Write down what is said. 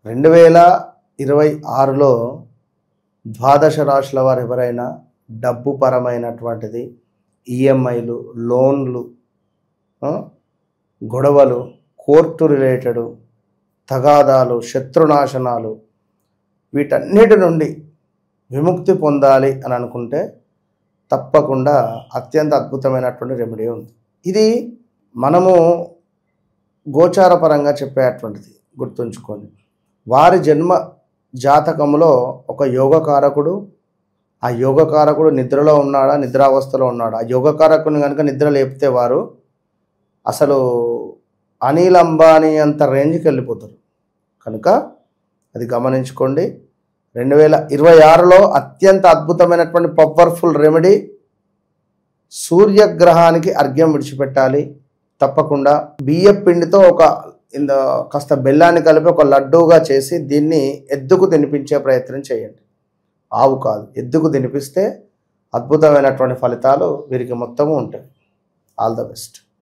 2026లో ద్వాదశ రాశుల వారు ఎవరైనా డబ్బు పరమైనటువంటిది, ఈఎంఐలు, లోన్లు, గొడవలు, కోర్టు రిలేటెడ్ తగాదాలు, శత్రునాశనాలు, వీటన్నిటి నుండి విముక్తి పొందాలి అని అనుకుంటే తప్పకుండా అత్యంత అద్భుతమైనటువంటి రెమెడీ ఉంది. ఇది మనము గోచారపరంగా చెప్పేటువంటిది గుర్తుంచుకోండి. వారి జన్మ జాతకంలో ఒక యోగకారకుడు, ఆ యోగకారకుడు నిద్రలో ఉన్నాడా, నిద్రావస్థలో ఉన్నాడా, ఆ యోగకారకుని కనుక నిద్ర లేపితే వారు అసలు అనిల్ అంబానీ అంత రేంజ్కి వెళ్ళిపోతారు. కనుక అది గమనించుకోండి. 2026లో అత్యంత అద్భుతమైనటువంటి పవర్ఫుల్ రెమెడీ, సూర్యగ్రహానికి అర్ఘ్యం విడిచిపెట్టాలి. తప్పకుండా బియ్య పిండితో కాస్త బెల్లాన్ని కలిపి ఒక లడ్డూగా చేసి దీన్ని ఎద్దుకు తినిపించే ప్రయత్నం చేయండి. ఆవు కాదు, ఎద్దుకు తినిపిస్తే అద్భుతమైనటువంటి ఫలితాలు వీరికి మొత్తము ఉంటాయి. All the best.